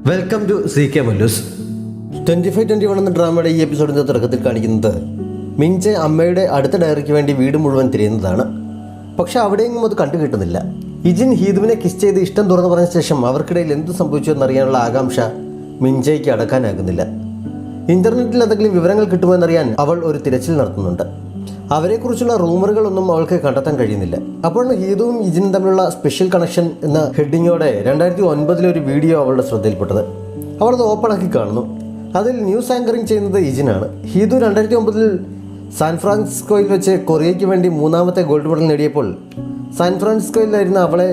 Welcome to CK Mallus. 25-21 എന്ന ഡ്രാമയുടെ ഈ എപ്പിസോഡിൻ്റെ തുടക്കത്തിൽ കാണിക്കുന്നത് മിൻജെ അമ്മയുടെ അടുത്ത ഡയറിക്ക് വേണ്ടി വീട് മുഴുവൻ തിരയുന്നതാണ്. പക്ഷെ അവിടെയെങ്കിലും അത് കണ്ടു കിട്ടുന്നില്ല. ഇജിൻ ഹീദുവിനെ കിസ് ചെയ്ത് ഇഷ്ടം തുറന്നു പറഞ്ഞ ശേഷം അവർക്കിടയിൽ എന്ത് സംഭവിച്ചു എന്നറിയാനുള്ള ആകാംക്ഷ മിൻജയ്ക്ക് അടക്കാനാകുന്നില്ല. ഇൻ്റർനെറ്റിൽ എന്തെങ്കിലും വിവരങ്ങൾ കിട്ടുമെന്നറിയാൻ അവൾ ഒരു തിരച്ചിൽ നടത്തുന്നുണ്ട്. അവരെക്കുറിച്ചുള്ള റൂമറുകളൊന്നും അവൾക്ക് കണ്ടെത്താൻ കഴിയുന്നില്ല. അപ്പോഴാണ് ഹീദുവും ഇജിനും തമ്മിലുള്ള സ്പെഷ്യൽ കണക്ഷൻ എന്ന ഹെഡിങ്ങോടെ 2009 ഒരു വീഡിയോ അവളുടെ ശ്രദ്ധയിൽപ്പെട്ടത്. അവളത് ഓപ്പണാക്കി കാണുന്നു. അതിൽ ന്യൂസ് ആങ്കറിംഗ് ചെയ്യുന്നത് ഇജിനാണ്. ഹീദു 2009 സാൻ ഫ്രാൻസിസ്കോയിൽ വെച്ച് കൊറിയയ്ക്ക് വേണ്ടി 3ാമത്തെ ഗോൾഡ് മെഡൽ നേടിയപ്പോൾ സാൻ ഫ്രാൻസിസ്കോയിലായിരുന്ന അവളെ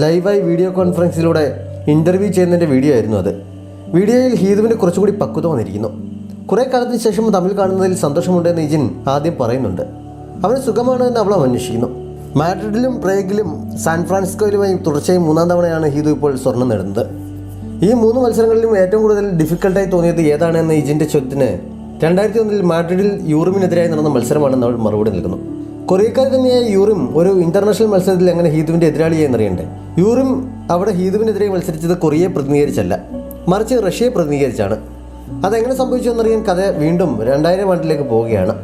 ലൈവായി വീഡിയോ കോൺഫറൻസിലൂടെ ഇൻ്റർവ്യൂ ചെയ്യുന്നതിൻ്റെ വീഡിയോ ആയിരുന്നു അത്. വീഡിയോയിൽ ഹീദുവിന് കുറച്ചുകൂടി പക്വത വന്നിരിക്കുന്നു. കുറേ കാലത്തിന് ശേഷം തമ്മിൽ കാണുന്നതിൽ സന്തോഷമുണ്ടെന്ന് ഇജിൻ ആദ്യം പറയുന്നുണ്ട്. അവന് സുഖമാണ് എന്ന് അവൾ അന്വേഷിക്കുന്നു. മാഡ്രിഡിലും പ്രേഗിലും സാൻ ഫ്രാൻസിസ്കോയിലുമായി തുടർച്ചയായി 3ാം തവണയാണ് ഹീദു ഇപ്പോൾ സ്വർണ്ണം നേടുന്നത്. ഈ 3 മത്സരങ്ങളിലും ഏറ്റവും കൂടുതൽ ഡിഫിക്കൽട്ടായി തോന്നിയത് ഏതാണെന്ന് ഇജിൻ്റെ ചോദ്യത്തിന് 2001 മാഡ്രിഡിൽ യൂറിമിനെതിരായി നടന്ന മത്സരമാണെന്ന് അവൾ മറുപടി നൽകുന്നു. കൊറിയക്കാരി തന്നെയായ യൂറിം ഒരു ഇന്റർനാഷണൽ മത്സരത്തിൽ എങ്ങനെ ഹീദുവിൻ്റെ എതിരാളിയായി എന്നറിയണ്ടേ? യൂറിം അവിടെ ഹീദുവിനെതിരെ മത്സരിച്ചത് കൊറിയയെ പ്രതിനിധീകരിച്ചല്ല, മറിച്ച് റഷ്യയെ പ്രതിനിധീകരിച്ചാണ്. അതെങ്ങനെ സംഭവിച്ചു എന്നറിയാൻ കഥ വീണ്ടും 2000 ആണ്ടിലേക്ക് പോവുകയാണ്.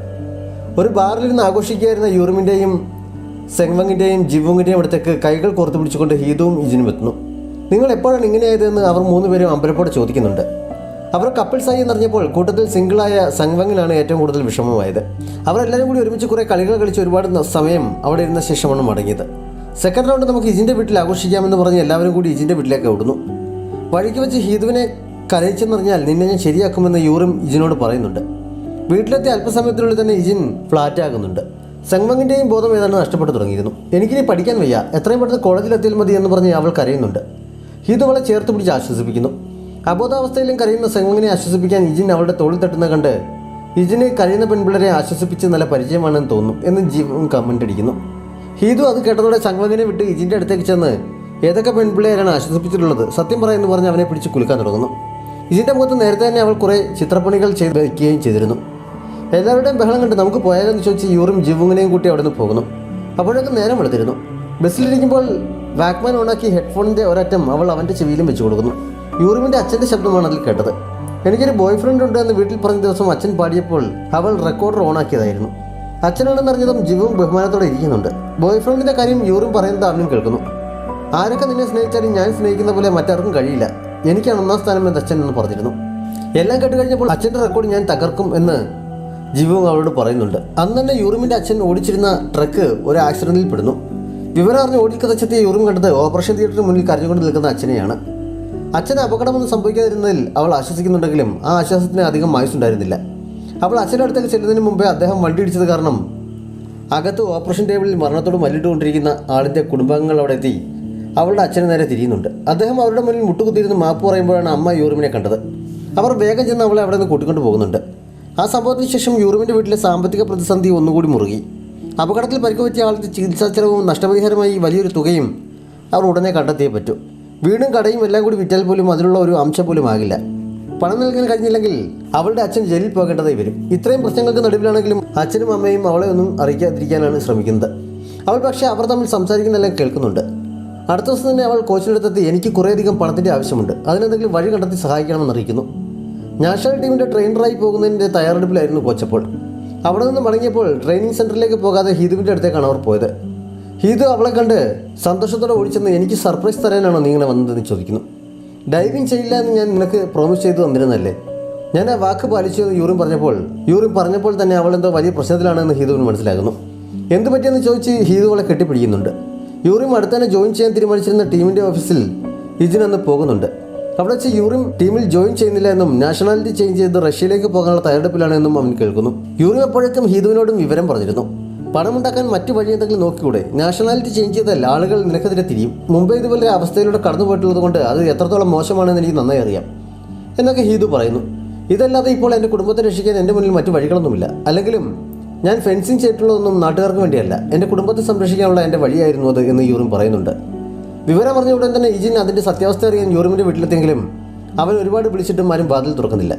ഒരു ബാറിലിരുന്ന് ആഘോഷിക്കുകയായിരുന്ന യൂറിമിൻ്റെയും സെങ്വങ്ങിൻ്റെയും ജിവുങ്ങിൻ്റെയും അടുത്തേക്ക് കൈകൾ കോർത്തു പിടിച്ചുകൊണ്ട് ഹീദുവും ഇജിനും എത്തുന്നു. നിങ്ങൾ എപ്പോഴാണ് ഇങ്ങനെയായതെന്ന് അവർ 3 പേരും അമ്പലപ്പോടെ ചോദിക്കുന്നുണ്ട്. അവർ കപ്പിൾസായി എന്നറിഞ്ഞപ്പോൾ കൂട്ടത്തിൽ സിംഗിളായ സെങ്വങ്ങിനാണ് ഏറ്റവും കൂടുതൽ വിഷമമായത്. അവരെല്ലാവരും കൂടി ഒരുമിച്ച് കുറേ കളികൾ കളിച്ച് ഒരുപാട് സമയം അവിടെ ഇരുന്ന ശേഷമാണ് മടങ്ങിയത്. സെക്കൻഡ് റൗണ്ട് നമുക്ക് ഇജിൻ്റെ വീട്ടിൽ ആഘോഷിക്കാമെന്ന് പറഞ്ഞ് എല്ലാവരും കൂടി ഇജിൻ്റെ വീട്ടിലേക്ക് ഓടുന്നു. വഴിക്ക് വെച്ച് ഹീദുവിനെ കരയിച്ചെന്നറിഞ്ഞാൽ നിന്നെ ഞാൻ ശരിയാക്കുമെന്ന് യൂറിം ഇജിനോട് പറയുന്നുണ്ട്. വീട്ടിലെത്തി അല്പസമയത്തിനുള്ളിൽ തന്നെ ഇജിൻ ഫ്ലാറ്റാകുന്നുണ്ട്. സെങ്വങ്ങിൻ്റെയും ബോധം ഏതാണ്ട് നഷ്ടപ്പെട്ടു തുടങ്ങിയിരുന്നു. എനിക്കിനി പഠിക്കാൻ വയ്യ, എത്രയും പെട്ടെന്ന് കോളേജിലെത്തിയാൽ മതി എന്ന് പറഞ്ഞ് അവൾ കരയുന്നുണ്ട്. ഹീദു അവളെ ചേർത്ത് പിടിച്ച് ആശ്വസിപ്പിക്കുന്നു. അബോധാവസ്ഥയിലും കരയുന്ന സെങ്വങ്ങിനെ ആശ്വസിപ്പിക്കാൻ ഇജിൻ അവളുടെ തോളിൽ തട്ടുന്ന കണ്ട് ഇജിന് കരയുന്ന പെൺപിള്ളരെ ആശ്വസിപ്പിച്ച് നല്ല പരിചയമാണെന്ന് തോന്നുന്നു എന്ന് ജീവൻ കമൻ്റ് അടിക്കുന്നു. ഹീദു അത് കേട്ടതോടെ സെങ്വങ്ങിനെ വിട്ട് ഇജിൻ്റെ അടുത്തേക്ക് ചെന്ന് ഏതൊക്കെ പെൺപിള്ളേരാണ് ആശ്വസിപ്പിച്ചിട്ടുള്ളത് സത്യം പറയുമെന്ന് പറഞ്ഞ് അവനെ പിടിച്ച് കുലുക്കാൻ തുടങ്ങുന്നു. ഇതിൻ്റെ മുഖത്ത് നേരത്തെ തന്നെ അവൾ കുറേ ചിത്രപ്പണികൾ ചെയ്ത് വയ്ക്കുകയും ചെയ്തിരുന്നു. എല്ലാവരുടെയും ബഹളം കണ്ട് നമുക്ക് പോയാലെന്ന് ചോദിച്ച് യൂറും ജിവുങ്ങിനെയും കൂട്ടി അവിടെ നിന്ന് പോകുന്നു. അപ്പോഴൊക്കെ നേരം വെളുത്തിരുന്നു. ബസ്സിലിരിക്കുമ്പോൾ വാക്മാൻ ഓണാക്കി ഹെഡ്ഫോണിൻ്റെ ഒരറ്റം അവൾ അവൻ്റെ ചെവിയിലും വെച്ച് കൊടുക്കുന്നു. യൂറിമിൻ്റെ അച്ഛൻ്റെ ശബ്ദമാണ് അതിൽ കേട്ടത്. എനിക്കൊരു ബോയ് ഫ്രണ്ട് ഉണ്ട് എന്ന് വീട്ടിൽ പറഞ്ഞ ദിവസം അച്ഛൻ പാടിയപ്പോൾ അവൾ റെക്കോർഡർ ഓണാക്കിയതായിരുന്നു. അച്ഛനാണെന്നറിഞ്ഞതും ജിവും ബഹുമാനത്തോടെ ഇരിക്കുന്നുണ്ട്. ബോയ് ഫ്രണ്ടിൻ്റെ കാര്യം യൂറും പറയുന്നത് അവനും കേൾക്കുന്നു. ആരൊക്കെ നിന്നെ സ്നേഹിച്ചാലും ഞാൻ സ്നേഹിക്കുന്ന പോലെ മറ്റാർക്കും കഴിയില്ല, എനിക്കാണ് 1ാം സ്ഥാനം എന്ന് അച്ഛൻ എന്ന് പറഞ്ഞിരുന്നു. എല്ലാം കേട്ട് കഴിഞ്ഞപ്പോൾ അച്ഛൻ്റെ റെക്കോർഡ് ഞാൻ തകർക്കും എന്ന് ജിവും അവളോട് പറയുന്നുണ്ട്. അന്ന് തന്നെ യൂറിമിൻ്റെ അച്ഛൻ ഓടിച്ചിരുന്ന ട്രക്ക് ഒരു ആക്സിഡൻറ്റിൽ പെടുന്നു. വിവരം അറിഞ്ഞ് ഓടിക്കതച്ചെത്തിയ യൂറിം കണ്ടത് ഓപ്പറേഷൻ തിയേറ്ററിന് മുന്നിൽ കരഞ്ഞുകൊണ്ട് നിൽക്കുന്ന അച്ഛനെയാണ്. അച്ഛന് അപകടമൊന്നും സംഭവിക്കാതിരുന്നതിൽ അവൾ ആശ്വസിക്കുന്നുണ്ടെങ്കിലും ആ ആശ്വാസത്തിന് അധികം ആയുസ്സുണ്ടായിരുന്നില്ല. അവൾ അച്ഛൻ്റെ അടുത്തേക്ക് ചെല്ലുന്നതിന് മുമ്പേ അദ്ദേഹം വണ്ടി ഇടിച്ചത് കാരണം അകത്ത് ഓപ്പറേഷൻ ടേബിളിൽ മരണത്തോട് മല്ലിട്ടുകൊണ്ടിരിക്കുന്ന ആളിൻ്റെ കുടുംബാംഗങ്ങൾ അവിടെ എത്തി അവളുടെ അച്ഛന് നേരെ തിരിയുന്നുണ്ട്. അദ്ദേഹം അവരുടെ മുന്നിൽ മുട്ടുകുത്തിയിരുന്ന് മാപ്പ് പറയുമ്പോഴാണ് അമ്മ യൂറിമിനെ കണ്ടത്. അവർ വേഗം ചെന്ന് അവളെ അവിടെ നിന്ന് കൂട്ടിക്കൊണ്ട് പോകുന്നുണ്ട്. ആ സംഭവത്തിന് ശേഷം യൂറിമിൻ്റെ വീട്ടിലെ സാമ്പത്തിക പ്രതിസന്ധി ഒന്നുകൂടി മുറുകി. അപകടത്തിൽ പരിക്കുപറ്റിയ ആൾക്ക് ചികിത്സാ ചെലവും നഷ്ടപരിഹാരമായി വലിയൊരു തുകയും അവർ ഉടനെ കണ്ടെത്തിയേ പറ്റൂ. വീടും കടയും എല്ലാം കൂടി വിറ്റാൽ പോലും അതിലുള്ള ഒരു അംശം പോലും ആകില്ല. പണം നൽകാൻ കഴിഞ്ഞില്ലെങ്കിൽ അവളുടെ അച്ഛൻ ജയിലിൽ പോകേണ്ടതായി വരും. ഇത്രയും പ്രശ്നങ്ങൾക്ക് നടുവിലാണെങ്കിലും അച്ഛനും അമ്മയും അവളെ ഒന്നും അറിയിക്കാതിരിക്കാനാണ് ശ്രമിക്കുന്നത്. അവൾ പക്ഷേ അവർ തമ്മിൽ സംസാരിക്കുന്നതെല്ലാം കേൾക്കുന്നുണ്ട്. അടുത്ത ദിവസം തന്നെ അവൾ കോച്ചിനടുത്തെത്തി എനിക്ക് കുറേയധികം പണത്തിൻ്റെ ആവശ്യമുണ്ട്, അതിനെന്തെങ്കിലും വഴി കണ്ടെത്തി സഹായിക്കണമെന്ന് അറിയിക്കുന്നു. നാഷണൽ ടീമിൻ്റെ ട്രെയിനറായി പോകുന്നതിൻ്റെ തയ്യാറെടുപ്പിലായിരുന്നു കോച്ചപ്പോൾ. അവിടെ നിന്ന് മടങ്ങിയപ്പോൾ ട്രെയിനിങ് സെൻറ്ററിലേക്ക് പോകാതെ ഹീദുവിൻ്റെ അടുത്തേക്കാണ് അവർ പോയത്. ഹീദു അവളെ കണ്ട് സന്തോഷത്തോടെ ഓടിച്ചെന്ന് എനിക്ക് സർപ്രൈസ് തരാനാണോ നീ ഇങ്ങനെ വന്നതെന്ന് ചോദിക്കുന്നു. ഡൈവിങ് ചെയ്യില്ല എന്ന് ഞാൻ നിനക്ക് പ്രോമിസ് ചെയ്തു തന്നിരുന്നല്ലേ, ഞാൻ ആ വാക്ക് പാലിച്ചു എന്ന് യൂറിം പറഞ്ഞപ്പോൾ തന്നെ അവളെന്തോ വലിയ പ്രശ്നത്തിലാണെന്ന് ഹീദുവിന് മനസ്സിലാകുന്നു. എന്ത് പറ്റിയെന്ന് ചോദിച്ച് ഹീദു അവളെ കെട്ടിപ്പിടിക്കുന്നുണ്ട്. യൂറിം അടുത്തന്നെ ജോയിൻ ചെയ്യാൻ തീരുമാനിച്ചിരുന്ന ടീമിൻ്റെ ഓഫീസിൽ ഇജിനന്ന് പോകുന്നുണ്ട്. അവിടെ വെച്ച് യൂറിം ടീമിൽ ജോയിൻ ചെയ്യുന്നില്ല എന്നും നാഷണാലിറ്റി ചേഞ്ച് ചെയ്ത് റഷ്യയിലേക്ക് പോകാനുള്ള തയ്യാറെടുപ്പിലാണെന്നും അവൻ കേൾക്കുന്നു. യൂറിം അപ്പോഴേക്കും ഹീദുവിനോടും വിവരം പറഞ്ഞിരുന്നു. പണമുണ്ടാക്കാൻ മറ്റു വഴി എന്തെങ്കിലും നോക്കിക്കൂടെ, നാഷണാലിറ്റി ചേഞ്ച് ചെയ്താൽ ആളുകൾ നിനക്കെതിരെ തിരിയും. മുമ്പേ ഇതുപോലെ അവസ്ഥയിലൂടെ കടന്നു പോയിട്ടുള്ളത് കൊണ്ട് അത് എത്രത്തോളം മോശമാണെന്ന് എനിക്ക് നന്നായി അറിയാം എന്നൊക്കെ ഹീദു പറയുന്നു. ഇതല്ലാതെ ഇപ്പോൾ എൻ്റെ കുടുംബത്തെ രക്ഷിക്കാൻ എൻ്റെ മുന്നിൽ മറ്റു വഴികളൊന്നുമില്ല. അല്ലെങ്കിലും ഞാൻ ഫെൻസിങ് ചെയ്തിട്ടുള്ളതൊന്നും നാട്ടുകാർക്ക് വേണ്ടിയല്ല, എൻ്റെ കുടുംബത്തെ സംരക്ഷിക്കാനുള്ള എൻ്റെ വഴിയായിരുന്നു അത് എന്ന് യൂറിം പറയുന്നുണ്ട്. വിവരം അറിഞ്ഞ ഉടൻ തന്നെ ഇജിൻ അതിൻ്റെ സത്യാവസ്ഥ അറിയാൻ യൂറിമിൻ്റെ വീട്ടിലെത്തിയെങ്കിലും അവൻ ഒരുപാട് വിളിച്ചിട്ടും ആരും വാതിൽ തുറക്കുന്നില്ല.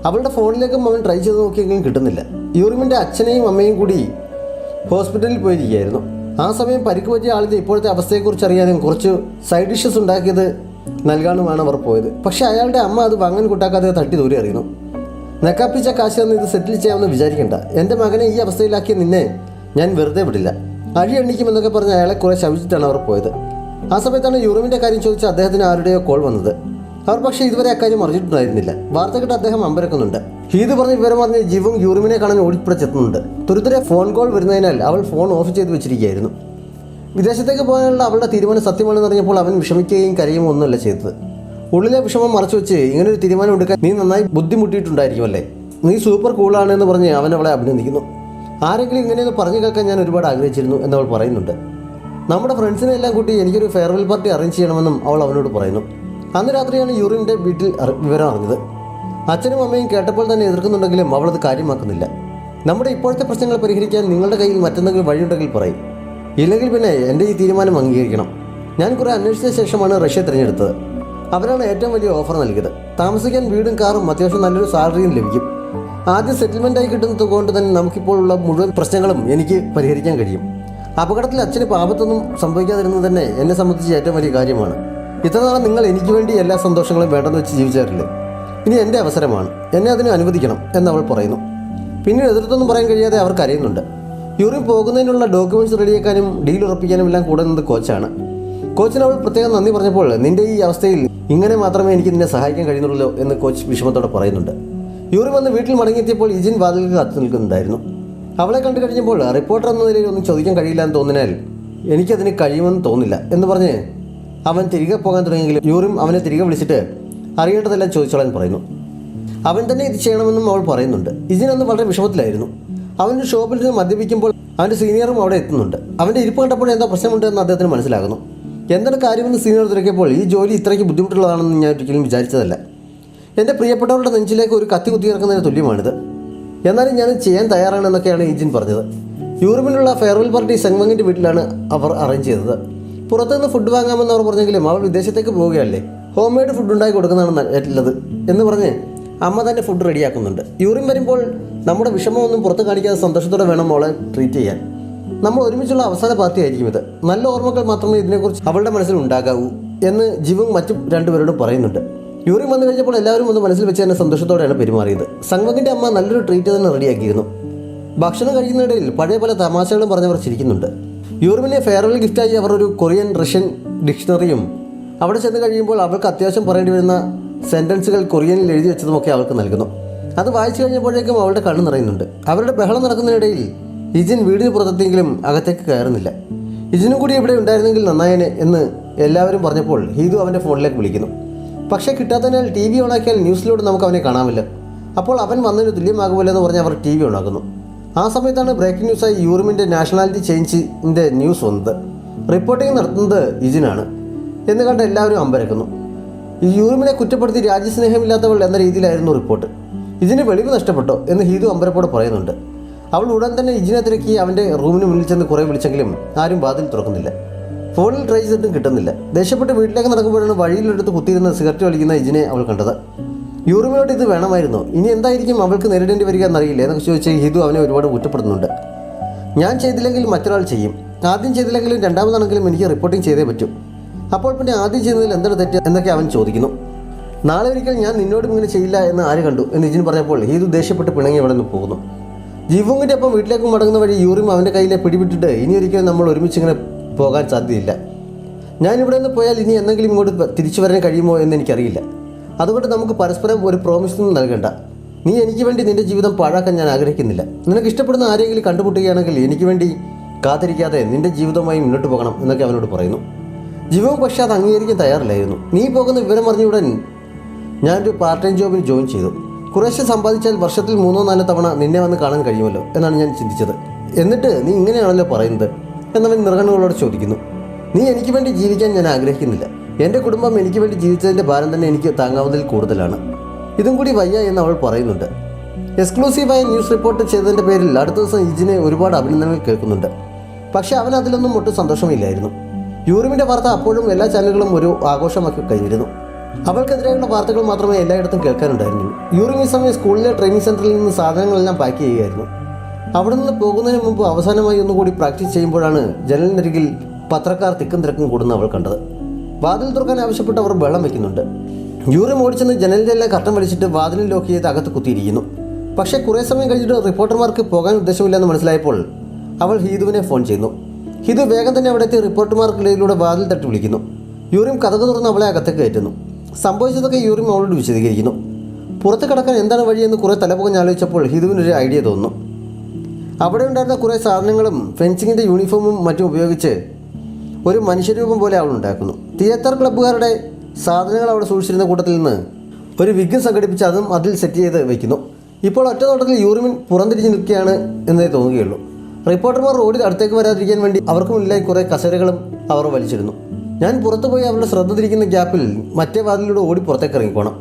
അവളുടെ ഫോണിലേക്കും അവൻ ട്രൈ ചെയ്ത് നോക്കിയെങ്കിലും കിട്ടുന്നില്ല. യൂറിമിൻ്റെ അച്ഛനെയും അമ്മയും കൂടി ഹോസ്പിറ്റലിൽ പോയിരിക്കുകയായിരുന്നു. ആ സമയം പരിക്ക് പറ്റിയ ആളിൻ്റെ ഇപ്പോഴത്തെ അവസ്ഥയെക്കുറിച്ച് അറിയാനും കുറച്ച് സൈഡ് ഡിഷസ് ഉണ്ടാക്കിയത് നൽകാനുമാണ് അവർ പോയത്. പക്ഷേ അയാളുടെ അമ്മ അത് വാങ്ങാൻ കൂട്ടാക്കാതെ തട്ടി ദൂരെ അറിയുന്നു. നക്കാപ്പിച്ച കാശ് തന്ന് ഇത് സെറ്റിൽ ചെയ്യാമെന്ന് വിചാരിക്കേണ്ട. എൻ്റെ മകനെ ഈ അവസ്ഥയിലാക്കിയ നിന്നെ ഞാൻ വെറുതെ വിടില്ല, അഴി എണ്ണിക്കുമെന്നൊക്കെ പറഞ്ഞ് അയാളെ കുറെ ശവിച്ചിട്ടാണ് അവർ പോയത്. ആ സമയത്താണ് യൂറിമിൻ്റെ കാര്യം ചോദിച്ച് അദ്ദേഹത്തിന് ആരുടെയോ കോൾ വന്നത്. അവർ പക്ഷേ ഇതുവരെ അക്കാര്യം അറിഞ്ഞിട്ടുണ്ടായിരുന്നില്ല. വാർത്ത കേട്ട് അദ്ദേഹം അമ്പരക്കുന്നുണ്ട്. ഹീദ് പറഞ്ഞ് വിവരം പറഞ്ഞ് ജിവും യൂറിമിനെ കാണാൻ ഓടിപ്പിടിച്ചെത്തുന്നുണ്ട്. തുരുതുരെ ഫോൺ കോൾ വരുന്നതിനാൽ അവൾ ഫോൺ ഓഫ് ചെയ്ത് വെച്ചിരിക്കുകയായിരുന്നു. വിദേശത്തേക്ക് പോകാനുള്ള അവളുടെ തീരുമാനം സത്യമാണെന്ന് അറിഞ്ഞപ്പോൾ അവൻ വിഷമിക്കുകയും കരയുമോ ഒന്നുമല്ല ചെയ്തത്. ഉള്ളിലെ വിഷമം മറച്ചു വെച്ച് ഇങ്ങനൊരു തീരുമാനം എടുക്കാൻ നീ നന്നായി ബുദ്ധിമുട്ടിയിട്ടുണ്ടായിരിക്കുമല്ലേ, നീ സൂപ്പർ കൂളാണെന്ന് പറഞ്ഞ് അവൻ അവളെ അഭിനന്ദിക്കുന്നു. ആരെങ്കിലും ഇങ്ങനെയൊന്ന് പറഞ്ഞു കേൾക്കാൻ ഞാൻ ഒരുപാട് ആഗ്രഹിച്ചിരുന്നു എന്നവൾ പറയുന്നുണ്ട്. നമ്മുടെ ഫ്രണ്ട്സിനെ എല്ലാം കൂട്ടി എനിക്കൊരു ഫെയർവെൽ പാർട്ടി അറേഞ്ച് ചെയ്യണമെന്നും അവൾ അവനോട് പറയുന്നു. അന്ന് രാത്രിയാണ് യൂറിൻ്റെ വീട്ടിൽ വിവരം അറിഞ്ഞത്. അച്ഛനും അമ്മയും കേട്ടപ്പോൾ തന്നെ എതിർക്കുന്നുണ്ടെങ്കിലും അവളത് കാര്യമാക്കുന്നില്ല. നമ്മുടെ ഇപ്പോഴത്തെ പ്രശ്നങ്ങൾ പരിഹരിക്കാൻ നിങ്ങളുടെ കയ്യിൽ മറ്റെന്തെങ്കിലും വഴിയുണ്ടെങ്കിൽ പറയും, ഇല്ലെങ്കിൽ പിന്നെ എൻ്റെ ഈ തീരുമാനം അംഗീകരിക്കണം. ഞാൻ കുറേ അന്വേഷിച്ച ശേഷമാണ് റഷ്യ തിരഞ്ഞെടുത്തത്. അവരാണ് ഏറ്റവും വലിയ ഓഫർ നൽകിയത്. താമസിക്കാൻ വീടും കാറും അത്യാവശ്യം നല്ലൊരു സാലറിയും ലഭിക്കും. ആദ്യം സെറ്റിൽമെൻ്റായി കിട്ടുന്നത് കൊണ്ട് തന്നെ നമുക്കിപ്പോൾ ഉള്ള മുഴുവൻ പ്രശ്നങ്ങളും എനിക്ക് പരിഹരിക്കാൻ കഴിയും. അപകടത്തിൽ അച്ഛന് പാപത്തൊന്നും സംഭവിക്കാതിരുന്നത് തന്നെ എന്നെ സംബന്ധിച്ച് ഏറ്റവും വലിയ കാര്യമാണ്. ഇത്ര നാളെ നിങ്ങൾ എനിക്ക് വേണ്ടി എല്ലാ സന്തോഷങ്ങളും വേണ്ടെന്ന് വെച്ച് ജീവിച്ചാറില്ലേ, ഇനി എൻ്റെ അവസരമാണ്, എന്നെ അതിന് അനുവദിക്കണം എന്നവൾ പറയുന്നു. പിന്നീട് എതിർത്തൊന്നും പറയാൻ കഴിയാതെ അവർ കരയുന്നുണ്ട്. യൂറിൻ പോകുന്നതിനുള്ള ഡോക്യുമെൻറ്റ്സ് റെഡിയാക്കാനും ഡീൽ ഉറപ്പിക്കാനും എല്ലാം കൂടെ നിന്നത് കോച്ചാണ്. കോച്ചിന് അവൾ പ്രത്യേകം നന്ദി പറഞ്ഞപ്പോൾ നിൻ്റെ ഈ അവസ്ഥയിൽ ഇങ്ങനെ മാത്രമേ എനിക്ക് നിന്നെ സഹായിക്കാൻ കഴിയുന്നുള്ളൂ എന്ന് കോച്ച് വിഷമത്തോടെ പറയുന്നുണ്ട്. യൂറിൻ വന്ന് വീട്ടിൽ മടങ്ങിയെത്തിയപ്പോൾ ഇജിൻ വാതിലിൽ കാത്തു നിൽക്കുന്നുണ്ടായിരുന്നു. അവളെ കണ്ടു കഴിഞ്ഞപ്പോൾ റിപ്പോർട്ടർ എന്ന നിലയിൽ ഒന്നും ചോദിക്കാൻ കഴിയില്ല എന്ന് തോന്നിനാൽ എനിക്കതിന് കഴിയുമെന്ന് തോന്നില്ല എന്ന് പറഞ്ഞ് അവൻ തിരികെ പോകാൻ തുടങ്ങിയെങ്കിലും യൂറിൻ അവനെ തിരികെ വിളിച്ചിട്ട് അറിയേണ്ടതെല്ലാം ചോദിച്ചോളാൻ പറയുന്നു. അവൻ തന്നെ ഇത് ചെയ്യണമെന്നും അവൾ പറയുന്നുണ്ട്. ഇജിനൊന്ന് വളരെ വിഷമത്തിലായിരുന്നു. അവൻ്റെ ഷോപ്പിൽ നിന്ന് മദ്യപിക്കുമ്പോൾ അവൻ്റെ സീനിയറും അവിടെ എത്തുന്നുണ്ട്. അവൻ്റെ ഇരിപ്പ് കണ്ടപ്പോൾ എന്താ പ്രശ്നമുണ്ട് എന്ന് അദ്ദേഹത്തിന് മനസ്സിലാകുന്നു. എന്താണ് കാര്യമെന്ന് സീനിയർ തിരക്കിയപ്പോൾ ഈ ജോലി ഇത്രയ്ക്ക് ബുദ്ധിമുട്ടുള്ളതാണെന്ന് ഞാൻ ഒരിക്കലും വിചാരിച്ചതല്ല. എൻ്റെ പ്രിയപ്പെട്ടവരുടെ നെഞ്ചിലേക്ക് ഒരു കത്തി കുത്തിയിറക്കുന്നതിന് തുല്യമാണിത്. എന്നാലും ഞാൻ ചെയ്യാൻ തയ്യാറാണെന്നൊക്കെയാണ് ഇജിൻ പറഞ്ഞത്. യൂറോപ്പിലുള്ള ഫെയർവെൽ പാർട്ടി സെങ്മങ്ങിൻ്റെ വീട്ടിലാണ് അവർ അറേഞ്ച് ചെയ്തത്. പുറത്തുനിന്ന് ഫുഡ് വാങ്ങാമെന്ന് അവർ പറഞ്ഞെങ്കിലും അവൾ വിദേശത്തേക്ക് പോവുകയല്ലേ, ഹോം മെയ്ഡ് ഫുഡ് ഉണ്ടാക്കി കൊടുക്കുന്നതാണ് നല്ലത് എന്ന് പറഞ്ഞ് അമ്മ തന്നെ ഫുഡ് റെഡിയാക്കുന്നുണ്ട്. യൂറിൻ വരുമ്പോൾ നമ്മുടെ വിഷമമൊന്നും പുറത്ത് കാണിക്കാതെ സന്തോഷത്തോടെ വേണം അവളെ ട്രീറ്റ് ചെയ്യാൻ. നമ്മൾ ഒരുമിച്ചുള്ള അവസാന പാർട്ടി ആയിരിക്കും ഇത്. നല്ല ഓർമ്മകൾ മാത്രമേ ഇതിനെക്കുറിച്ച് അവളുടെ മനസ്സിൽ ഉണ്ടാകാവൂ എന്ന് ജിവും മറ്റും രണ്ടുപേരോടും പറയുന്നുണ്ട്. യൂറിൻ വന്നു കഴിഞ്ഞപ്പോൾ എല്ലാവരും ഒന്ന് മനസ്സിൽ വെച്ച് തന്നെ സന്തോഷത്തോടെയാണ് പെരുമാറിയത്. സംഗമിൻ്റെ അമ്മ നല്ലൊരു ട്രീറ്റ് തന്നെ റെഡിയാക്കിയിരുന്നു. ഭക്ഷണം കഴിക്കുന്നതിനിടയിൽ പഴയ പല തമാശകളും പറഞ്ഞവർ ചിരിക്കുന്നുണ്ട്. യൂറിമിനെ ഫെയർവെൽ ഗിഫ്റ്റായി അവർ ഒരു കൊറിയൻ റഷ്യൻ ഡിക്ഷണറിയും അവിടെ ചെന്ന് കഴിയുമ്പോൾ അവൾക്ക് അത്യാവശ്യം പറയേണ്ടി വരുന്ന സെൻറ്റൻസുകൾ കൊറിയനിൽ എഴുതി വെച്ചതുമൊക്കെ അവൾക്ക് നൽകുന്നു. അത് വായിച്ചു കഴിഞ്ഞപ്പോഴേക്കും അവളുടെ കണ്ണ് നിറയുന്നുണ്ട്. അവരുടെ ബഹളം നടക്കുന്നതിനിടയിൽ ഇജിൻ വീടിന് പുറത്തെത്തിയെങ്കിലും അകത്തേക്ക് കയറുന്നില്ല. ഇജിനും കൂടി ഇവിടെ ഉണ്ടായിരുന്നെങ്കിൽ നന്നായനെ എന്ന് എല്ലാവരും പറഞ്ഞപ്പോൾ ഹീദു അവൻ്റെ ഫോണിലേക്ക് വിളിക്കുന്നു. പക്ഷേ കിട്ടാത്തതിനാൽ ടി വി ഓണാക്കിയാൽ ന്യൂസിലൂടെ നമുക്ക് അവനെ കാണാമല്ലോ, അപ്പോൾ അവൻ വന്നതിന് തുല്യമാകുമല്ലോ എന്ന് പറഞ്ഞ് അവർ ടി വി ഓണാക്കുന്നു. ആ സമയത്താണ് ബ്രേക്കിംഗ് ന്യൂസായി യൂറിമിൻ്റെ നാഷണാലിറ്റി ചേഞ്ചിൻ്റെ ന്യൂസ് വന്നത്. റിപ്പോർട്ടിംഗ് നടത്തുന്നത് ഇജിനാണ് എന്ന് കണ്ട് എല്ലാവരും അമ്പരക്കുന്നു. ഈ യൂറിമിനെ കുറ്റപ്പെടുത്തി രാജ്യസ്നേഹമില്ലാത്തവൾ എന്ന രീതിയിലായിരുന്നു റിപ്പോർട്ട്. ഇജിന് വെളിവ് നഷ്ടപ്പെട്ടോ എന്ന് ഹീദു അമ്പരപ്പോട് പറയുന്നുണ്ട്. അവൾ ഉടൻ തന്നെ ഇജിനെ തിരക്കി അവൻ്റെ റൂമിന് മുന്നിൽ ചെന്ന് കുറേ വിളിച്ചെങ്കിലും ആരും വാതിൽ തുറക്കുന്നില്ല. ഫോണിൽ ട്രൈ ചെയ്തിട്ടും കിട്ടുന്നില്ല. ദേഷ്യപ്പെട്ട് വീട്ടിലേക്ക് നടക്കുമ്പോഴാണ് വഴിയിലെടുത്ത് കുത്തിയിരുന്ന സിഗരറ്റ് വലിക്കുന്ന ഇജിനെ അവൾ കണ്ടത്. യൂറിമിനോട് ഇത് വേണമായിരുന്നു, ഇനി എന്തായിരിക്കും അവൾക്ക് നേരിടേണ്ടി വരിക എന്നറിയില്ല എന്നൊക്കെ ചോദിച്ച് ഹിദു അവനെ ഒരുപാട് കുറ്റപ്പെടുന്നുണ്ട്. ഞാൻ ചെയ്തില്ലെങ്കിൽ മറ്റൊരാൾ ചെയ്യും, ആദ്യം ചെയ്തില്ലെങ്കിലും രണ്ടാമതാണെങ്കിലും എനിക്ക് റിപ്പോർട്ടിംഗ് ചെയ്തേ പറ്റൂ, അപ്പോൾ പിന്നെ ആദ്യം ചെയ്യുന്നതിൽ എന്താണ് തെറ്റ് എന്നൊക്കെ അവൻ ചോദിക്കുന്നു. നാളെ ഒരിക്കൽ ഞാൻ നിന്നോടും ഇങ്ങനെ ചെയ്യില്ല എന്ന് ആര് കണ്ടു എന്ന് ഇജിൻ പറഞ്ഞപ്പോൾ ഹിദു ദേഷ്യപ്പെട്ട് പിണങ്ങി അവിടെ നിന്ന് പോകുന്നു. ജിവുങ്ങിൻ്റെ ഒപ്പം വീട്ടിലേക്ക് മടങ്ങുന്ന വഴി യൂറിം അവൻ്റെ കയ്യിലെ പിടിവിട്ടിട്ട് ഇനി ഒരിക്കലും നമ്മൾ ഒരുമിച്ച് ഇങ്ങനെ പോകാൻ സാധ്യതയില്ല, ഞാനിവിടെ നിന്ന് പോയാൽ ഇനി എന്തെങ്കിലും ഇങ്ങോട്ട് തിരിച്ചു വരാൻ കഴിയുമോ എന്ന് എനിക്കറിയില്ല, അതുകൊണ്ട് നമുക്ക് പരസ്പരം ഒരു പ്രോമിസൊന്നും നൽകണ്ട, നീ എനിക്ക് വേണ്ടി നിൻ്റെ ജീവിതം പാഴാക്കാൻ ഞാൻ ആഗ്രഹിക്കുന്നില്ല, നിനക്ക് ഇഷ്ടപ്പെടുന്ന ആരെങ്കിലും കണ്ടുമുട്ടുകയാണെങ്കിൽ എനിക്ക് വേണ്ടി കാത്തിരിക്കാതെ നിൻ്റെ ജീവിതവുമായി മുന്നോട്ട് പോകണം എന്നൊക്കെ അവനോട് പറയുന്നു. ജിവും പക്ഷേ അത് അംഗീകരിക്കാൻ തയ്യാറില്ലായിരുന്നു. നീ പോകുന്ന വിവരം അറിഞ്ഞുടൻ ഞാനൊരു പാർട്ട് ടൈം ജോബിന് ജോയിൻ ചെയ്തു, കുറേശ്ശെ സമ്പാദിച്ചാൽ വർഷത്തിൽ 3-4 തവണ നിന്നെ വന്ന് കാണാൻ കഴിയുമല്ലോ എന്നാണ് ഞാൻ ചിന്തിച്ചത്, എന്നിട്ട് നീ ഇങ്ങനെയാണല്ലോ പറയുന്നത് എന്നവൻ നിറകണ്ണുകളോട് ചോദിക്കുന്നു. നീ എനിക്ക് വേണ്ടി ജീവിക്കാൻ ഞാൻ ആഗ്രഹിക്കുന്നില്ല, എൻ്റെ കുടുംബം എനിക്ക് വേണ്ടി ജീവിച്ചതിൻ്റെ ഭാരം തന്നെ എനിക്ക് താങ്ങാവുന്നതിൽ കൂടുതലാണ്, ഇതും കൂടി വയ്യ എന്ന് അവൾ പറയുന്നുണ്ട്. എക്സ്ക്ലൂസീവായ ന്യൂസ് റിപ്പോർട്ട് ചെയ്തതിൻ്റെ പേരിൽ അടുത്ത ദിവസം ഇജിനെ ഒരുപാട് അഭിനന്ദനങ്ങൾ കേൾക്കുന്നുണ്ട്. പക്ഷേ അവൻ അതിലൊന്നും ഒട്ടും സന്തോഷമില്ലായിരുന്നു. യൂറിമിൻ്റെ വാർത്ത അപ്പോഴും എല്ലാ ചാനലുകളും ഒരു ആഘോഷമാക്കി കഴിഞ്ഞിരുന്നു. അവൾക്കെതിരെയുള്ള വാർത്തകൾ മാത്രമേ എല്ലായിടത്തും കേൾക്കാനുണ്ടായിരുന്നുള്ളൂ. യൂറിം ഈ സമയം സ്കൂളിലെ ട്രെയിനിങ് സെൻറ്ററിൽ നിന്ന് സാധനങ്ങളെല്ലാം പാക്ക് ചെയ്യുകയായിരുന്നു. അവിടെ നിന്ന് പോകുന്നതിന് മുമ്പ് അവസാനമായി ഒന്നുകൂടി പ്രാക്ടീസ് ചെയ്യുമ്പോഴാണ് ജനലിനരികിൽ പത്രക്കാർ തിക്കും തിരക്കും കൂടുന്ന അവൾ കണ്ടത്. വാതിൽ തുറക്കാൻ ആവശ്യപ്പെട്ട് അവർ ബഹളം വയ്ക്കുന്നുണ്ട്. യൂറിം ഓടിച്ചെന്ന് ജനലിൻ്റെ എല്ലാം കർട്ടൻ വലിച്ചിട്ട് വാതിലിൽ ലോക്ക് ചെയ്ത് അകത്ത് കുത്തിയിരിക്കുന്നു. പക്ഷേ കുറേ സമയം കഴിഞ്ഞിട്ട് റിപ്പോർട്ടർമാർക്ക് പോകാൻ ഉദ്ദേശമില്ലെന്ന് മനസ്സിലായപ്പോൾ അവൾ ഹീതുവിനെ ഫോൺ ചെയ്യുന്നു. ഹിതു വേഗം തന്നെ അവിടെ എത്തി റിപ്പോർട്ടർമാർക്കിടയിലൂടെ വാതിൽ തട്ടി വിളിക്കുന്നു. യൂറിം കതക് തുറന്ന് അവളെ അകത്തേക്ക് കയറ്റുന്നു. സംഭവിച്ചതൊക്കെ യൂറിം അവളോട് വിശദീകരിക്കുന്നു. പുറത്ത് കിടക്കാൻ എന്താണ് വഴിയെന്ന് കുറേ തലപുകഞ്ഞ് ആലോചിച്ചപ്പോൾ ഹിതുവിനൊരു ഐഡിയ തോന്നുന്നു. അവിടെ ഉണ്ടായിരുന്ന കുറേ സാധനങ്ങളും ഫെൻസിങ്ങിൻ്റെ യൂണിഫോമും മറ്റും ഉപയോഗിച്ച് ഒരു മനുഷ്യരൂപം പോലെ അവൾ ഉണ്ടാക്കുന്നു. തിയേറ്റർ ക്ലബ്ബുകാരുടെ സാധനങ്ങൾ അവിടെ സൂക്ഷിച്ചിരുന്ന കൂട്ടത്തിൽ നിന്ന് ഒരു വിഗ് സംഘടിപ്പിച്ച് അതും അതിൽ സെറ്റ് ചെയ്ത് വയ്ക്കുന്നു. ഇപ്പോൾ ഒറ്റ നോട്ടത്തിൽ യൂറിമിൻ പുറംതിരിഞ്ഞ് നിൽക്കുകയാണ് എന്നേ തോന്നുകയുള്ളൂ. റിപ്പോർട്ടർമാർ ഓടി അടുത്തേക്ക് വരാതിരിക്കാൻ വേണ്ടി അവർക്ക് മുന്നിലായി കുറേ കസേരകളും അവർ വലിച്ചിരുന്നു. ഞാൻ പുറത്തു പോയി അവരുടെ ശ്രദ്ധ തിരിക്കുന്ന ഗ്യാപ്പിൽ മറ്റേ വാതിലൂടെ ഓടി പുറത്തേക്ക് ഇറങ്ങിക്കോണം.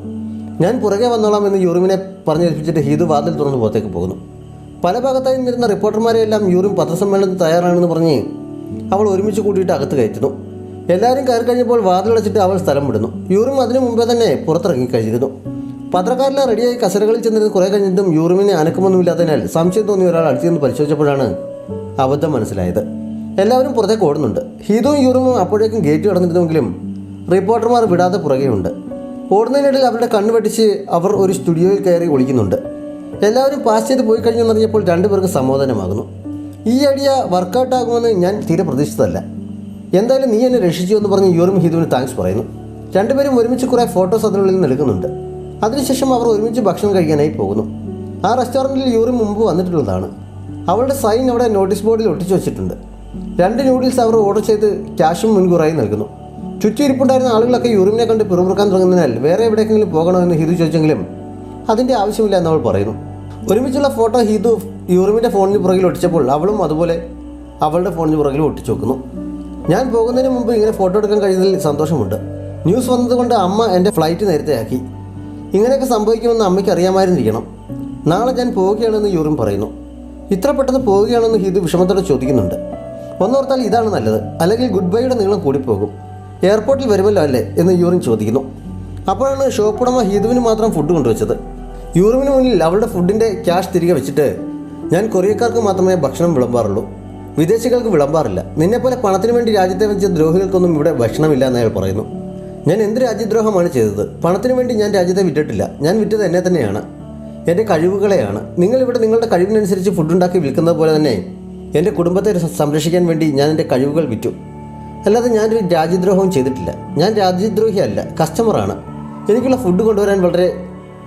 ഞാൻ പുറകെ വന്നോളാം എന്ന് യൂറിമിനെ പറഞ്ഞേൽപ്പിച്ചിട്ട് ഹീതു വാതിൽ തുറന്ന് പുറത്തേക്ക് പോകുന്നു. പല ഭാഗത്തായി നിന്നിരുന്ന റിപ്പോർട്ടർമാരെയെല്ലാം യൂറിം പത്രസമ്മേളനത്തിന് തയ്യാറാണെന്ന് പറഞ്ഞ് അവൾ ഒരുമിച്ച് കൂട്ടിയിട്ട് അകത്ത് കയറ്റുന്നു. എല്ലാവരും കയറി കഴിഞ്ഞപ്പോൾ വാതിലടച്ചിട്ട് അവൾ സ്ഥലം വിടുന്നു. യൂറിം അതിനു മുമ്പേ തന്നെ പുറത്തിറങ്ങിക്കഴിഞ്ഞിരുന്നു. പത്രക്കാരെല്ലാം റെഡിയായി കസേരകളിൽ ചെന്നിരുന്ന് കുറേ കഴിഞ്ഞിട്ടും യൂറിമിനെ അനക്കമൊന്നുമില്ലാത്തതിനാൽ സംശയം തോന്നിയ ഒരാൾ അടുത്ത് നിന്ന് പരിശോധിച്ചപ്പോഴാണ് അബദ്ധം മനസ്സിലായത്. എല്ലാവരും പുറത്തേക്ക് ഓടുന്നുണ്ട്. ഹീതുവും യൂറിമും അപ്പോഴേക്കും ഗേറ്റ് കടന്നിരുന്നെങ്കിലും റിപ്പോർട്ടർമാർ വിടാതെ പുറകെയുണ്ട്. ഓടുന്നതിനിടയിൽ അവരുടെ കണ്ണ് വെട്ടിച്ച് അവർ ഒരു സ്റ്റുഡിയോയിൽ കയറി ഒളിക്കുന്നുണ്ട്. എല്ലാവരും പാസ് ചെയ്ത് പോയി കഴിഞ്ഞെന്നറിഞ്ഞപ്പോൾ രണ്ടുപേർക്ക് സമാധാനമാകുന്നു. ഈ ഐഡിയ വർക്കൗട്ട് ആകുമെന്ന് ഞാൻ തീരെ പ്രതീക്ഷിച്ചതല്ല. എന്തായാലും നീ എന്നെ രക്ഷിച്ചു എന്ന് പറഞ്ഞ് യൂറിം ഹീതുവിന് താങ്ക്സ് പറയുന്നു. രണ്ടുപേരും ഒരുമിച്ച് കുറേ ഫോട്ടോസ് അതിനുള്ളിൽ നിന്ന് എടുക്കുന്നുണ്ട്. അതിനുശേഷം അവർ ഒരുമിച്ച് ഭക്ഷണം കഴിക്കാനായി പോകുന്നു. ആ റെസ്റ്റോറൻറ്റിൽ യൂറിം മുമ്പ് വന്നിട്ടുള്ളതാണ്. അവളുടെ സൈൻ അവിടെ നോട്ടീസ് ബോർഡിൽ ഒട്ടിച്ചു വെച്ചിട്ടുണ്ട്. 2 നൂഡിൽസ് അവർ ഓർഡർ ചെയ്ത് ക്യാഷും മുൻകൂറായി നൽകുന്നു. ചുറ്റും ഇരിപ്പുണ്ടായിരുന്ന ആളുകളൊക്കെ യൂറിമിനെ കണ്ട് പിറുപിറുക്കാൻ തുടങ്ങുന്നതിനാൽ വേറെ എവിടേക്കെങ്കിലും പോകണമെന്ന് ഹിതു ചോദിച്ചെങ്കിലും അതിൻ്റെ ആവശ്യമില്ല എന്ന് അവൾ പറയുന്നു. ഒരുമിച്ചുള്ള ഫോട്ടോ ഹിതു യൂറിമിൻ്റെ ഫോണിന് പുറകിൽ ഒട്ടിച്ചപ്പോൾ അവളും അതുപോലെ അവളുടെ ഫോണിന് പുറകിൽ ഒട്ടിച്ചു വെക്കുന്നു. ഞാൻ പോകുന്നതിന് മുമ്പ് ഇങ്ങനെ ഫോട്ടോ എടുക്കാൻ കഴിയുന്നതിൽ സന്തോഷമുണ്ട്. ന്യൂസ് വന്നതുകൊണ്ട് അമ്മ എൻ്റെ ഫ്ലൈറ്റ് നേരത്തെയാക്കി. ഇങ്ങനെയൊക്കെ സംഭവിക്കുമെന്ന് അമ്മയ്ക്ക് അറിയാമായിരുന്നിരിക്കണം. നാളെ ഞാൻ പോവുകയാണെന്ന് യൂറിം പറയുന്നു. ഇത്ര പെട്ടെന്ന് പോവുകയാണെന്ന് ഹിതു വിഷമത്തോടെ ചോദിക്കുന്നുണ്ട്. ഒന്നോർത്താൽ ഇതാണ് നല്ലത്, അല്ലെങ്കിൽ ഗുഡ് ബൈയുടെ നീളം കൂടിപ്പോകും. എയർപോർട്ടിൽ വരുമല്ലോ അല്ലേ എന്ന് യൂറിൻ ചോദിക്കുന്നു. അപ്പോഴാണ് ഷോപ്പുടമ ഹിതുവിന് മാത്രം ഫുഡ് കൊണ്ടുവച്ചത്. യൂറിമിന് മുന്നിൽ അവളുടെ ഫുഡിൻ്റെ ക്യാഷ് തിരികെ വെച്ചിട്ട് ഞാൻ കൊറിയക്കാർക്ക് മാത്രമേ ഭക്ഷണം വിളമ്പാറുള്ളൂ, വിദേശികൾക്ക് വിളമ്പാറില്ല. നിന്നെപ്പോലെ പണത്തിന് വേണ്ടി രാജ്യത്തെ വെച്ച ദ്രോഹികൾക്കൊന്നും ഇവിടെ ഭക്ഷണമില്ല എന്ന് അയാൾ പറയുന്നു. ഞാൻ എന്ത് രാജ്യദ്രോഹമാണ് ചെയ്തത്? പണത്തിന് വേണ്ടി ഞാൻ രാജ്യത്തെ വിറ്റിട്ടില്ല. ഞാൻ വിറ്റത് എന്നെ തന്നെയാണ്, എൻ്റെ കഴിവുകളെയാണ്. നിങ്ങളിവിടെ നിങ്ങളുടെ കഴിവിനനുസരിച്ച് ഫുഡുണ്ടാക്കി വിൽക്കുന്നത് പോലെ തന്നെ എൻ്റെ കുടുംബത്തെ സംരക്ഷിക്കാൻ വേണ്ടി ഞാൻ എൻ്റെ കഴിവുകൾ വിറ്റു. അല്ലാതെ ഞാനൊരു രാജ്യദ്രോഹവും ചെയ്തിട്ടില്ല. ഞാൻ രാജ്യദ്രോഹിയല്ല, കസ്റ്റമറാണ്. എനിക്കുള്ള ഫുഡ് കൊണ്ടുവരാൻ വളരെ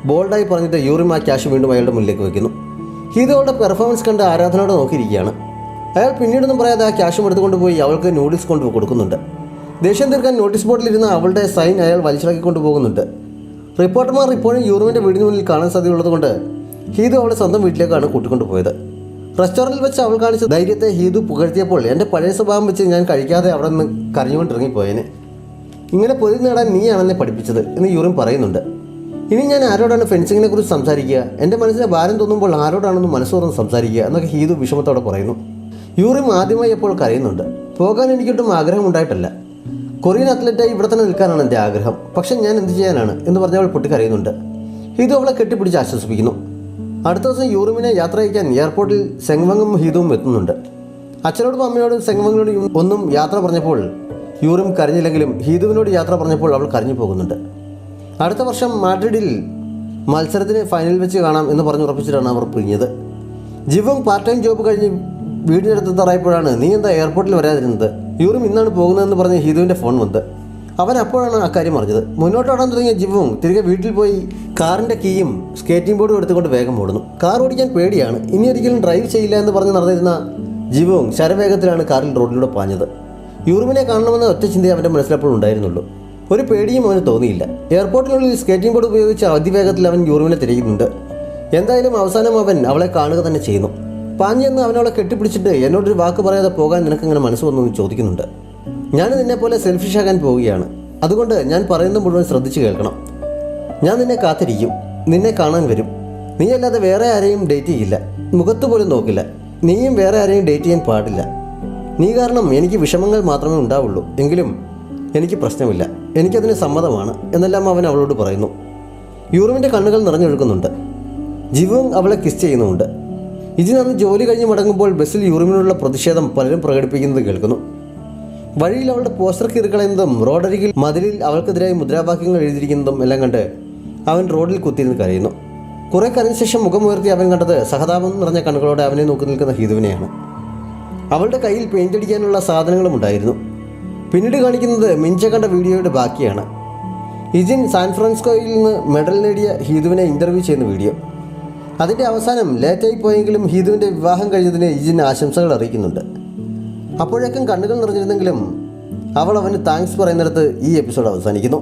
ബോൾഡായി പറഞ്ഞിട്ട് യൂറിം ആ ക്യാഷ് വീണ്ടും അയാളുടെ മുന്നിലേക്ക് വയ്ക്കുന്നു. ഹീതുവളുടെ പെർഫോമൻസ് കണ്ട് ആരാധനയോടെ നോക്കിയിരിക്കുകയാണ്. അയാൾ പിന്നീടൊന്നും പറയാതെ ആ ക്യാഷും എടുത്തുകൊണ്ട് പോയി അവൾക്ക് നൂഡിൽസ് കൊണ്ട് കൊടുക്കുന്നുണ്ട്. ദേഷ്യം തീർക്കാൻ നോട്ടീസ് ബോർഡിലിരുന്ന അവളുടെ സൈൻ അയാൾ വലിച്ചിറക്കിക്കൊണ്ട് പോകുന്നുണ്ട്. റിപ്പോർട്ടർമാർ ഇപ്പോഴും യൂറിമിൻ്റെ വീടിന് മുന്നിൽ കാണാൻ സാധ്യതയുള്ളതുകൊണ്ട് ഹീതു അവളെ സ്വന്തം വീട്ടിലേക്കാണ് കൂട്ടിക്കൊണ്ട് പോയത്. റെസ്റ്റോറൻറ്റിൽ വെച്ച് അവൾ കാണിച്ച ധൈര്യത്തെ ഹീതു പുകഴ്ത്തിയപ്പോൾ എൻ്റെ പഴയ സ്വഭാവം വെച്ച് ഞാൻ കഴിക്കാതെ അവിടെ നിന്ന് കരഞ്ഞുകൊണ്ടിറങ്ങിപ്പോയേനെ. ഇങ്ങനെ പൊതി നേടാൻ നീയാണെന്നെ പഠിപ്പിച്ചത് എന്ന് യൂറിം പറയുന്നുണ്ട്. ഇനി ഞാൻ ആരോടാണ് ഫെൻസിങ്ങിനെ കുറിച്ച് സംസാരിക്കുക? എൻ്റെ മനസ്സിലെ ഭാരം തോന്നുമ്പോൾ ആരോടാണെന്ന് മനസ്സ് തുറന്ന് സംസാരിക്കുക എന്നൊക്കെ ഹീതു വിഷമത്തോടെ പറയുന്നു. യൂറിം ആദ്യമായി അപ്പോൾ കരയുന്നുണ്ട്. പോകാൻ എനിക്കൊട്ടും ആഗ്രഹമുണ്ടായിട്ടല്ല. കൊറിയൻ അത്ലറ്റായി ഇവിടെ തന്നെ നിൽക്കാനാണ് എൻ്റെ ആഗ്രഹം. പക്ഷെ ഞാൻ എന്ത് ചെയ്യാനാണ് എന്ന് പറഞ്ഞ് അവൾ പൊട്ടിക്കരയുന്നുണ്ട്. ഹീതു അവളെ കെട്ടിപ്പിടിച്ച് ആശ്വസിപ്പിക്കുന്നു. അടുത്ത ദിവസം യൂറിമിനെ യാത്ര അയക്കാൻ എയർപോർട്ടിൽ സെങ്വങ്ങും ഹീതുവും എത്തുന്നുണ്ട്. അച്ഛനോടും അമ്മയോടും സെങ്വങ്ങിനോടും ഒന്നും യാത്ര പറഞ്ഞപ്പോൾ യൂറിം കരഞ്ഞില്ലെങ്കിലും ഹീതുവിനോട് യാത്ര പറഞ്ഞപ്പോൾ അവൾ കരഞ്ഞു പോകുന്നുണ്ട്. അടുത്ത വർഷം മാഡ്രിഡിൽ മത്സരത്തിന് ഫൈനൽ വെച്ച് കാണാം എന്ന് പറഞ്ഞുറപ്പിച്ചിട്ടാണ് അവർ പിരിഞ്ഞത്. ജിവോങ് പാർട്ട് ടൈം ജോബ് കഴിഞ്ഞ് വീടിനടുത്തെത്താറായപ്പോഴാണ് നീ എന്താ എയർപോർട്ടിൽ വരാതിരുന്നത്? യൂറിം ഇന്നാണ് പോകുന്നതെന്ന് പറഞ്ഞ് ഹീതുവിൻ്റെ ഫോൺ വന്നത്. അവൻ അപ്പോഴാണ് അക്കാര്യം അറിഞ്ഞത്. മുന്നോട്ടോടാൻ തുടങ്ങിയ ജിവോങ് തിരികെ വീട്ടിൽ പോയി കാറിൻ്റെ കീയും സ്കേറ്റിംഗ് ബോർഡും എടുത്തുകൊണ്ട് വേഗം ഓടുന്നു. കാർ ഓടിക്കാൻ പേടിയാണ്, ഇനി ഒരിക്കലും ഡ്രൈവ് ചെയ്യില്ല എന്ന് പറഞ്ഞ് നടന്നിരുന്ന ജിവോങ് ശരവേഗത്തിലാണ് കാറിൽ റോഡിലൂടെ പാഞ്ഞത്. യൂറിമിനെ കാണണമെന്ന ഒറ്റ ചിന്തയെ അവൻ്റെ മനസ്സിലപ്പോൾ ഉണ്ടായിരുന്നുള്ളൂ. ഒരു പേടിയും അവന് തോന്നിയില്ല. എയർപോർട്ടിനുള്ളിൽ സ്കേറ്റിംഗ് ബോർഡ് ഉപയോഗിച്ച് അതിവേഗത്തിൽ അവൻ യൂറിമിനെ തിരയുന്നുണ്ട്. എന്തായാലും അവസാനം അവൻ അവളെ കാണുക തന്നെ ചെയ്യുന്നു. പാഞ്ഞെന്ന് അവനവളെ കെട്ടിപ്പിടിച്ചിട്ട് എന്നോടൊരു വാക്ക് പറയാതെ പോകാൻ നിനക്കങ്ങനെ മനസ്സ് വന്നു ചോദിക്കുന്നുണ്ട്. ഞാൻ നിന്നെപ്പോലെ സെൽഫിഷ് ആകാൻ പോവുകയാണ്, അതുകൊണ്ട് ഞാൻ പറയുന്നത് മുഴുവൻ ശ്രദ്ധിച്ച് കേൾക്കണം. ഞാൻ നിന്നെ കാത്തിരിക്കും, നിന്നെ കാണാൻ വരും. നീ അല്ലാതെ വേറെ ആരെയും ഡേറ്റ് ചെയ്യില്ല, മുഖത്ത് പോലും നോക്കില്ല. നീയും വേറെ ആരെയും ഡേറ്റ് ചെയ്യാൻ പാടില്ല. നീ കാരണം എനിക്ക് വിഷമങ്ങൾ മാത്രമേ ഉണ്ടാവുള്ളൂ, എങ്കിലും എനിക്ക് പ്രശ്നമില്ല, എനിക്കതിന് സമ്മതമാണ് എന്നെല്ലാം അവൻ അവളോട് പറയുന്നു. യൂറിമിൻ്റെ കണ്ണുകൾ നിറഞ്ഞൊഴുക്കുന്നുണ്ട്. ജിവോങ് അവളെ കിസ് ചെയ്യുന്നുമുണ്ട്. ഇതിനന്ന് ജോലി കഴിഞ്ഞ് മടങ്ങുമ്പോൾ ബസ്സിൽ യൂറിമിനോടുള്ള പ്രതിഷേധം പലരും പ്രകടിപ്പിക്കുന്നത് കേൾക്കുന്നു. വഴിയിൽ അവളുടെ പോസ്റ്റർ കീറിക്കളയുന്നതും റോഡരികിൽ മതിലിൽ അവൾക്കെതിരായി മുദ്രാവാക്യങ്ങൾ എഴുതിയിരിക്കുന്നതും എല്ലാം കണ്ട് അവൻ റോഡിൽ കുത്തിയിരുന്ന് കരയുന്നു. കുറെ കരഞ്ഞ ശേഷം മുഖമുയർത്തി അവൻ കണ്ടത് സഹതാപം നിറഞ്ഞ കണ്ണുകളോടെ അവനെ നോക്കി നിൽക്കുന്ന ഹീതുവിനെയാണ്. അവളുടെ കയ്യിൽ പെയിന്റ് അടിക്കാനുള്ള സാധനങ്ങളും ഉണ്ടായിരുന്നു. പിന്നീട് കാണിക്കുന്നത് മിഞ്ച കണ്ട വീഡിയോയുടെ ബാക്കിയാണ്. ഇജിൻ സാൻ ഫ്രാൻസിസ്കോയിൽ നിന്ന് മെഡൽ നേടിയ ഹീതുവിനെ ഇൻ്റർവ്യൂ ചെയ്യുന്ന വീഡിയോ. അതിൻ്റെ അവസാനം ലേറ്റായി പോയെങ്കിലും ഹീതുവിൻ്റെ വിവാഹം കഴിഞ്ഞതിന് ഇജിൻ ആശംസകൾ അറിയിക്കുന്നുണ്ട്. അപ്പോഴേക്കും കണ്ണുകൾ നിറഞ്ഞിരുന്നെങ്കിലും അവൾ അവന് താങ്ക്സ് പറയുന്നിടത്ത് ഈ എപ്പിസോഡ് അവസാനിക്കുന്നു.